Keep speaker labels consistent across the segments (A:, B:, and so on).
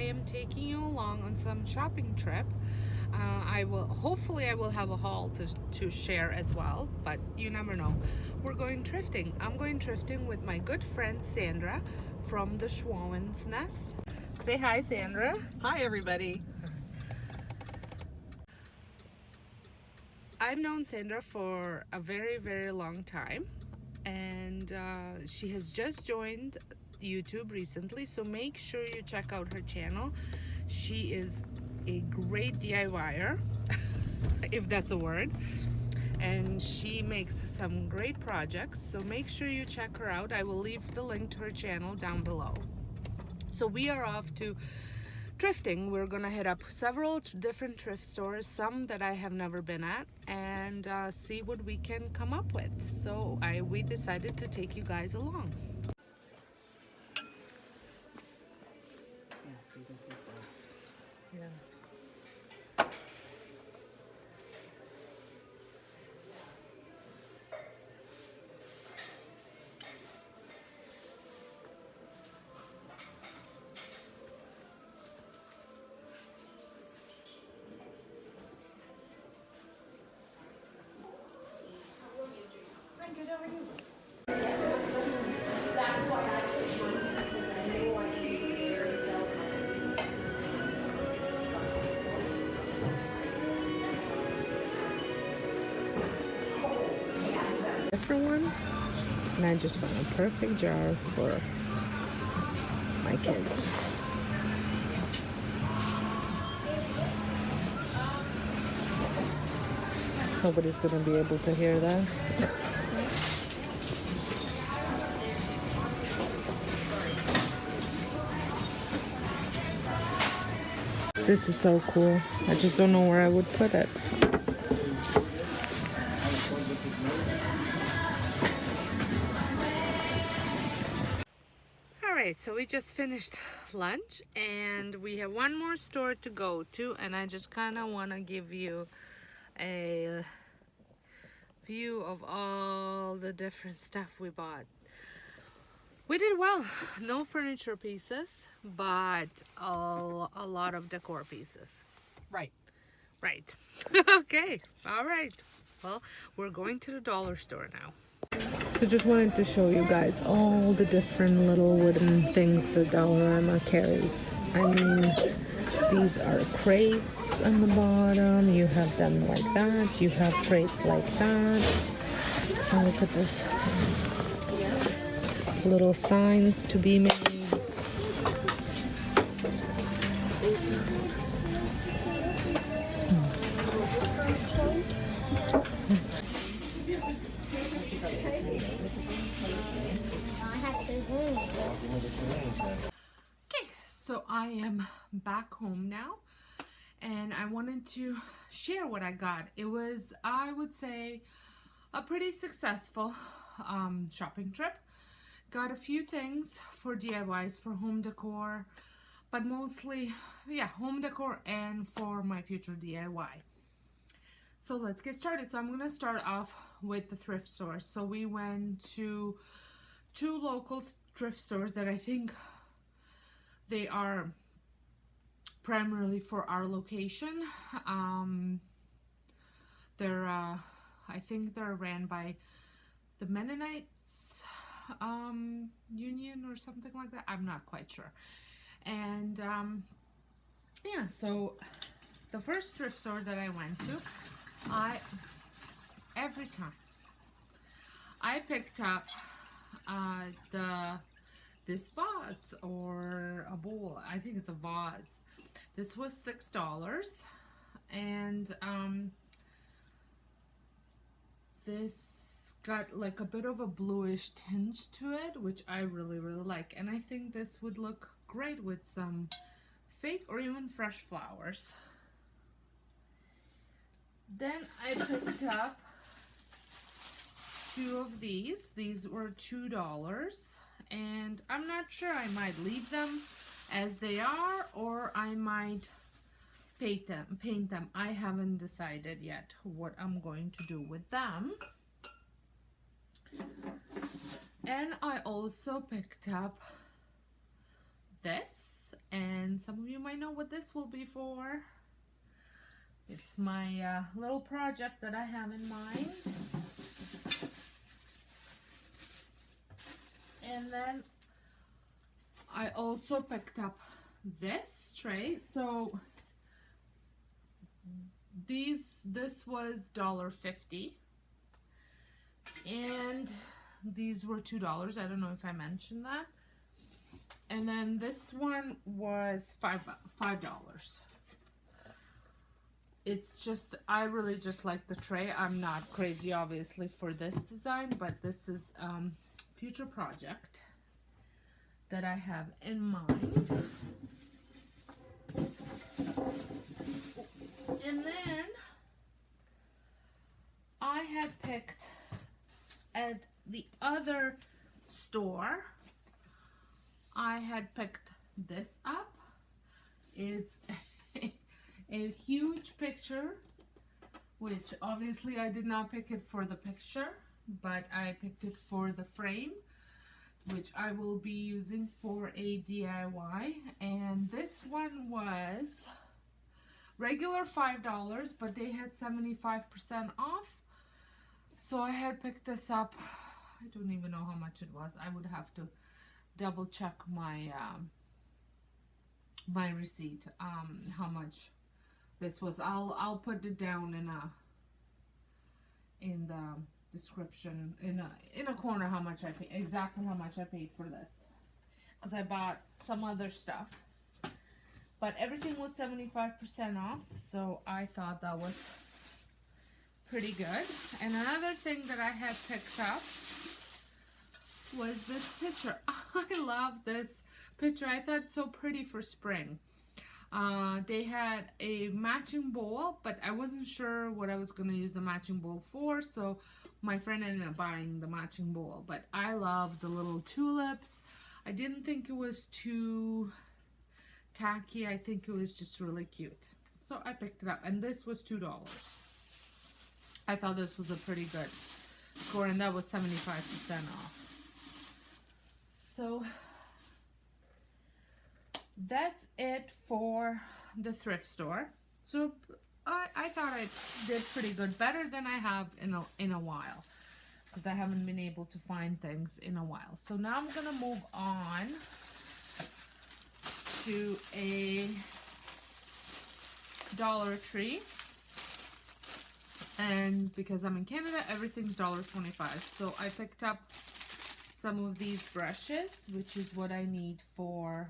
A: am taking you along on some shopping trip. Hopefully I will have a haul to share as well, but you never know. We're going thrifting. I'm going thrifting with my good friend Sandra from the Schwann's Nest. Say hi, Sandra.
B: Hi, everybody.
A: I've known Sandra for a very, very long time, and she has just joined YouTube recently, so make sure you check out her channel. She is a great DIYer, if that's a word, and she makes some great projects, so make sure you check her out. I will leave the link to her channel down below. So we are off to thrifting. We're gonna hit up several different thrift stores, some that I have never been at, and see what we can come up with. So we decided to take you guys along.
B: Yeah, see, this is glass.
A: Yeah. Different one, and I just found a perfect jar for my kids. Nobody's gonna be able to hear that. This is so cool. I just don't know where I would put it. Alright, so we just finished lunch and we have one more store to go to, and I just kind of want to give you a view of all the different stuff we bought. We did well. No furniture pieces, but a lot of decor pieces.
B: Right.
A: Right. Okay. All right. Well, we're going to the dollar store now. So just wanted to show you guys all the different little wooden things the Dollarama carries. I mean, these are crates on the bottom. You have them like that. You have crates like that. Oh, look at this. Little signs to be made. Okay, so I am back home now, and I wanted to share what I got. It was, I would say, a pretty successful shopping trip. Got a few things for DIYs, for home decor, but mostly, yeah, home decor and for my future DIY. So let's get started. So I'm going to start off with the thrift stores. So we went to two local thrift stores that I think they are primarily for our location. I think they're ran by the Mennonites Union or something like that. I'm not quite sure. And yeah, so the first thrift store that I went to, every time I picked up this vase or a bowl. I think it's a vase. This was $6, and this got like a bit of a bluish tinge to it, which I really like, and I think this would look great with some fake or even fresh flowers. Then I picked up two of these. These were $2, and I'm not sure. I might leave them as they are, or I might paint them. I haven't decided yet what I'm going to do with them. And I also picked up this. and some of you might know what this will be for. It's my little project that I have in mind. And then I also picked up this tray. So this was $1.50, and these were $2. I don't know if I mentioned that. And then this one was $5. It's just, I really just like the tray. I'm not crazy obviously for this design, but this is future project that I have in mind. And then I had picked at the other store, I had picked this up. It's a huge picture, which obviously I did not pick it for the picture, but I picked it for the frame, which I will be using for a DIY. And this one was regular $5, but they had 75% off. So I had picked this up. I don't even know how much it was. I would have to double check my my receipt, how much this was. I'll put it down in the description, in a corner, how much I paid, exactly how much I paid for this, because I bought some other stuff, but everything was 75% off, so I thought that was pretty good. And another thing that I had picked up was this picture. I love this picture. I thought it's so pretty for spring. They had a matching bowl, but I wasn't sure what I was going to use the matching bowl for, so my friend ended up buying the matching bowl. But I love the little tulips. I didn't think it was too tacky. I think it was just really cute. So I picked it up, and this was $2. I thought this was a pretty good score, and that was 75% off. So that's it for the thrift store. So I thought I did pretty good, better than I have in a while, because I haven't been able to find things in a while. So now I'm gonna move on to a Dollar Tree, and because I'm in Canada, everything's $1.25. So I picked up some of these brushes, which is what I need for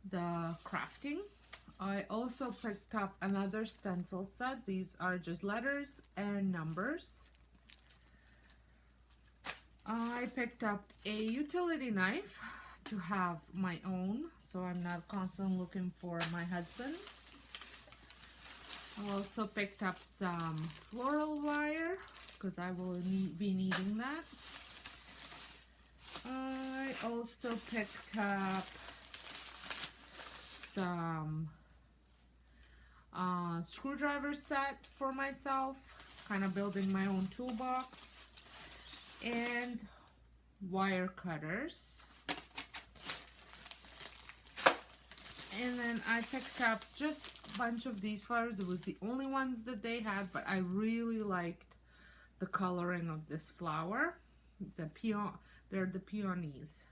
A: the crafting. I also picked up another stencil set. These are just letters and numbers. I picked up a utility knife to have my own, so I'm not constantly looking for my husband. I also picked up some floral wire, because I will be needing that. I also picked up some screwdriver set for myself, kind of building my own toolbox, and wire cutters. And then I picked up just a bunch of these flowers. It was the only ones that they had, but I really liked the coloring of this flower. They're the peonies.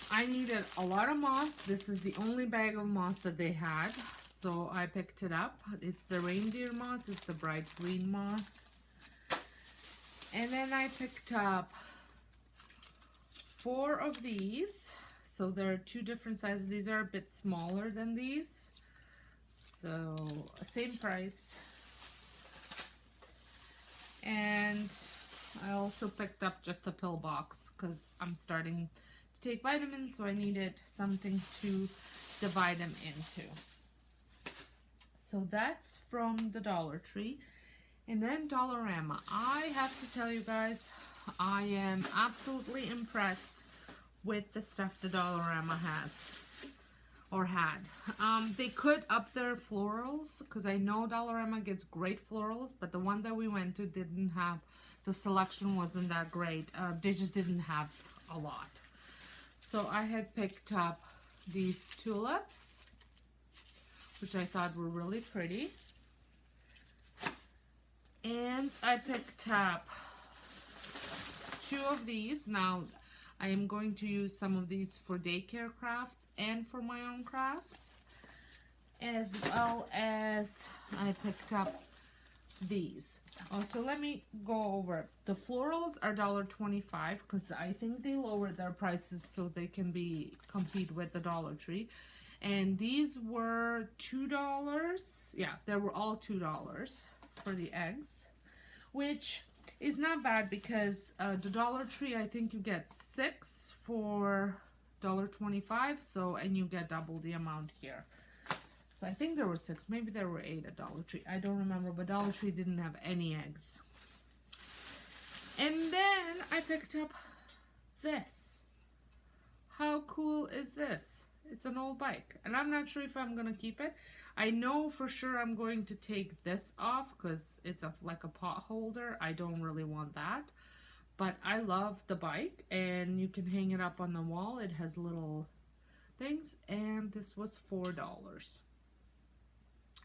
A: I needed a lot of moss. This is the only bag of moss that they had, so I picked it up. It's the reindeer moss. It's the bright green moss. And then I picked up 4 of these. So there are 2 different sizes. These are a bit smaller than these. So same price. And I also picked up just a pill box because I'm starting to take vitamins, so I needed something to divide them into. So that's from the Dollar Tree. And then Dollarama. I have to tell you guys, I am absolutely impressed with the stuff the Dollarama has or had. They could up their florals, because I know Dollarama gets great florals, but the one that we went to didn't have, the selection wasn't that great. They just didn't have a lot. So I had picked up these tulips, which I thought were really pretty. And I picked up 2 of these. Now, I am going to use some of these for daycare crafts and for my own crafts. As well as I picked up these. Also, let me go over it. The florals are $1.25 because I think they lowered their prices so they can compete with the Dollar Tree. And these were $2. Yeah, they were all $2 for the eggs, which is not bad because the Dollar Tree, I think you get 6 for $1.25. So, and you get double the amount here. So I think there were 6, maybe there were 8 at Dollar Tree. I don't remember, but Dollar Tree didn't have any eggs. And then I picked up this. How cool is this? It's an old bike, and I'm not sure if I'm gonna keep it. I know for sure I'm going to take this off because it's like a pot holder. I don't really want that, but I love the bike, and you can hang it up on the wall. It has little things, and this was $4.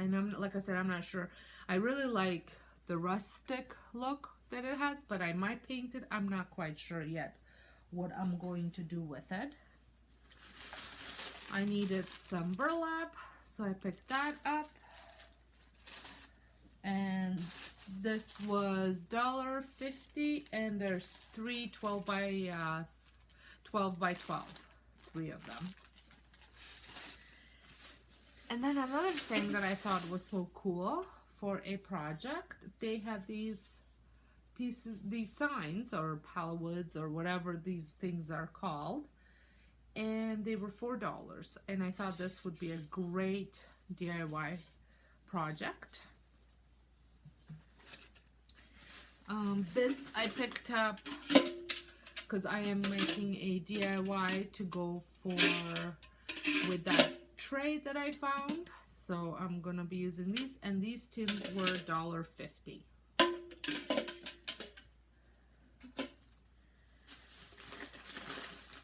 A: And like I said, I'm not sure. I really like the rustic look that it has, but I might paint it. I'm not quite sure yet what I'm going to do with it. I needed some burlap, so I picked that up. And this was $1.50, and there's 3 12 by 12, 3 of them. And then another thing that I thought was so cool for a project, they have these pieces, these signs or pallowoods or whatever these things are called, and they were $4. And I thought this would be a great DIY project. This I picked up because I am making a DIY to go for with that tray that I found, so I'm gonna be using these, and these tins were $1.50.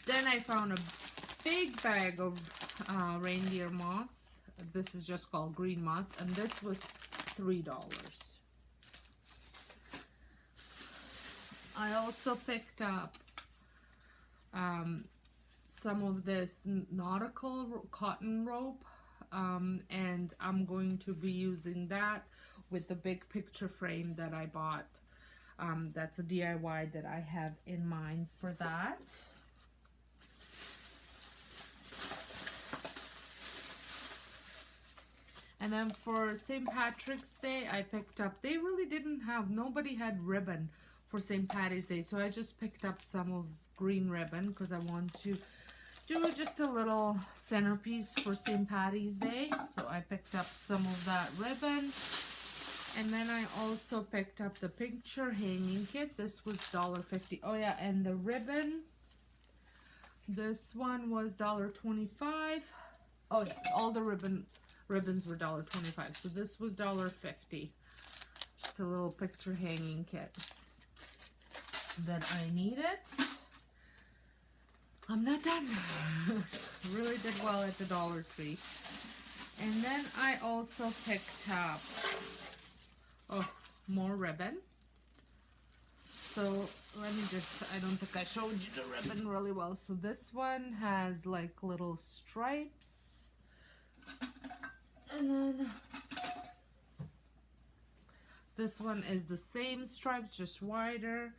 A: Then I found a big bag of reindeer moss. This is just called green moss, and this was $3. I also picked up some of this nautical cotton rope, and I'm going to be using that with the big picture frame that I bought. That's a DIY that I have in mind for that. And then for St. Patrick's Day, I picked up, they really didn't have, nobody had ribbon for St. Patty's Day, so I just picked up some of green ribbon because I want to do just a little centerpiece for St. Patty's Day. So I picked up some of that ribbon. And then I also picked up the picture hanging kit. This was $1.50. Oh yeah, and the ribbon, this one was $1.25. Oh yeah, all the ribbons were $1.25. So this was $1.50. Just a little picture hanging kit that I needed. I'm not done. Really did well at the Dollar Tree. And then I also picked up more ribbon. So let me just, I don't think I showed you the ribbon really well. So this one has like little stripes. And then this one is the same stripes, just wider.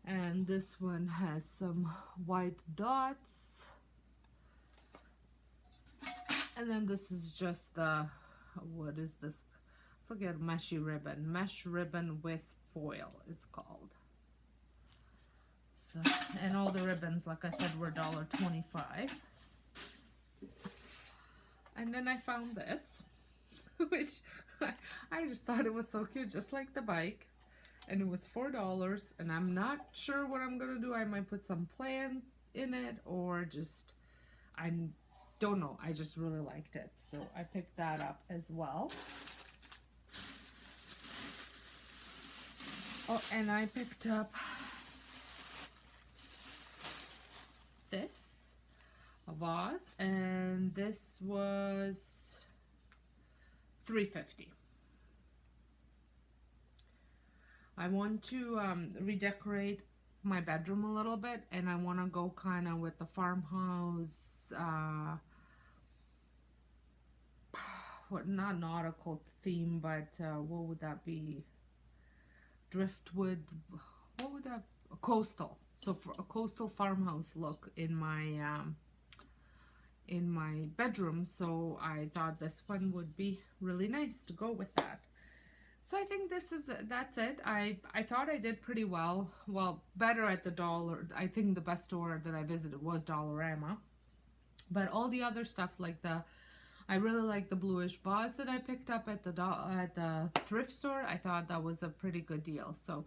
A: And this one has some white dots. And then this is just the, what is this? Forget, mesh ribbon with foil it's called. So, and all the ribbons, like I said, were $1.25. And then I found this, which I just thought it was so cute, just like the bike. And it was $4, and I'm not sure what I'm gonna do. I might put some plant in it, or just, I don't know. I just really liked it, so I picked that up as well. Oh, and I picked up this. a vase, and this was $3.50. I want to redecorate my bedroom a little bit, and I want to go kind of with the farmhouse, what, not nautical theme, but what would that be? Driftwood, what would that, coastal. So for a coastal farmhouse look in my bedroom, so I thought this one would be really nice to go with that. So I think that's it. I thought I did pretty well. Well, better at the dollar. I think the best store that I visited was Dollarama. But all the other stuff, like I really like the bluish vase that I picked up at the thrift store. I thought that was a pretty good deal. So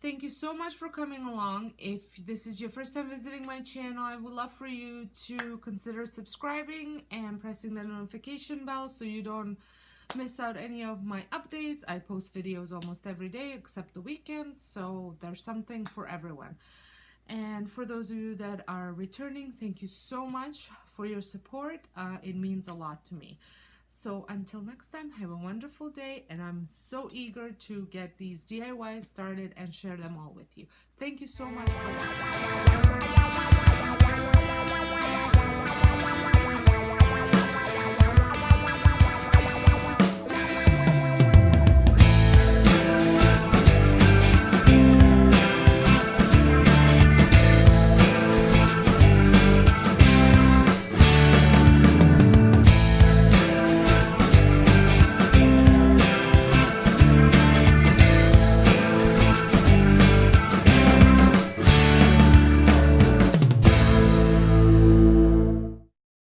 A: thank you so much for coming along. If this is your first time visiting my channel, I would love for you to consider subscribing and pressing the notification bell so you don't miss out any of my updates. I post videos almost every day except the weekends, so there's something for everyone. And for those of you that are returning, thank you so much for your support. It means a lot to me. So until next time, have a wonderful day, and I'm so eager to get these DIYs started and share them all with you. Thank you so much for watching.